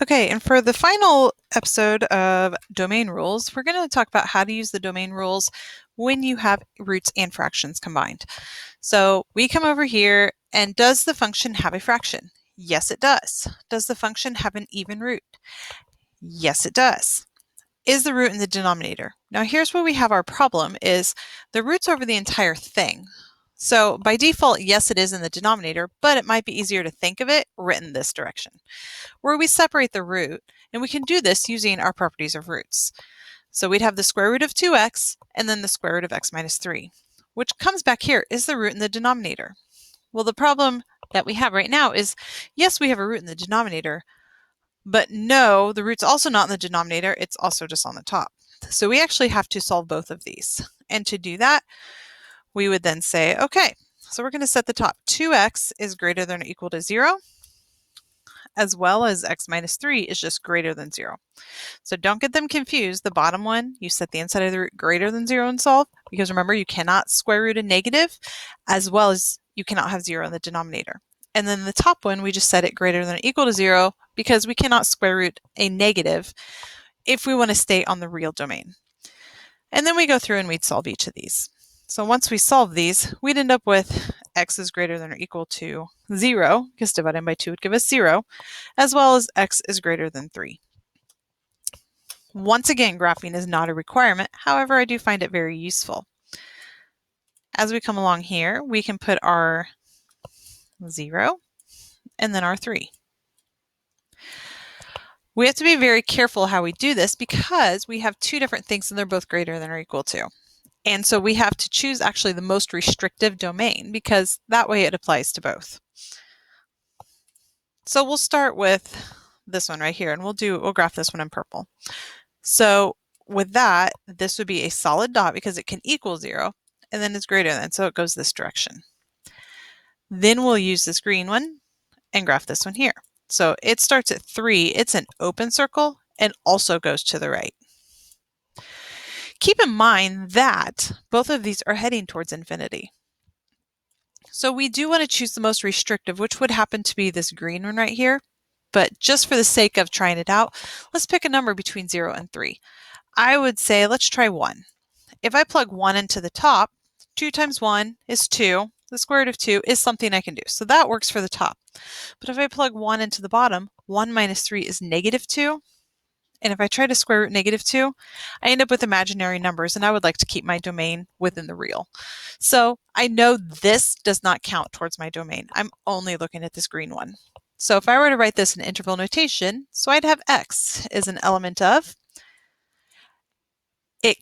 Okay, and for the final episode of domain rules, we're going to talk about how to use the domain rules when you have roots and fractions combined. So we come over here, and does the function have a fraction? Yes, it does. Does the function have an even root? Yes, it does. Is the root in the denominator? Now here's where we have our problem is the root's over the entire thing. So by default, yes, it is in the denominator, but it might be easier to think of it written this direction, where we separate the root, and we can do this using our properties of roots. So we'd have the square root of 2x and then the square root of x minus 3, which comes back here. Is the root in the denominator? Well, the problem that we have right now is, yes, we have a root in the denominator, but no, the root's also not in the denominator, it's also just on the top. So we actually have to solve both of these. And to do that, we would then say, okay, so we're going to set the top. 2x is greater than or equal to 0, as well as x minus 3 is just greater than 0. So don't get them confused. The bottom one, you set the inside of the root greater than 0 and solve, because remember, you cannot square root a negative, as well as you cannot have 0 in the denominator. And then the top one, we just set it greater than or equal to 0, because we cannot square root a negative if we want to stay on the real domain. And then we go through and we'd solve each of these. So once we solve these, we'd end up with x is greater than or equal to 0, because dividing by 2 would give us 0, as well as x is greater than 3. Once again, graphing is not a requirement. However, I do find it very useful. As we come along here, we can put our 0 and then our 3. We have to be very careful how we do this because we have two different things and they're both greater than or equal to. And so we have to choose actually the most restrictive domain because that way it applies to both. So we'll start with this one right here and we'll graph this one in purple. So with that, this would be a solid dot because it can equal 0 and then it's greater than, so it goes this direction. Then we'll use this green one and graph this one here. So it starts at 3, it's an open circle and also goes to the right. Keep in mind that both of these are heading towards infinity. So we do want to choose the most restrictive, which would happen to be this green one right here. But just for the sake of trying it out, let's pick a number between 0 and 3. I would say let's try 1. If I plug 1 into the top, 2 times 1 is 2. The square root of 2 is something I can do. So that works for the top. But if I plug 1 into the bottom, 1 minus 3 is negative 2. And if I try to square root negative 2, I end up with imaginary numbers, and I would like to keep my domain within the real. So I know this does not count towards my domain. I'm only looking at this green one. So if I were to write this in interval notation, so I'd have x is an element of, it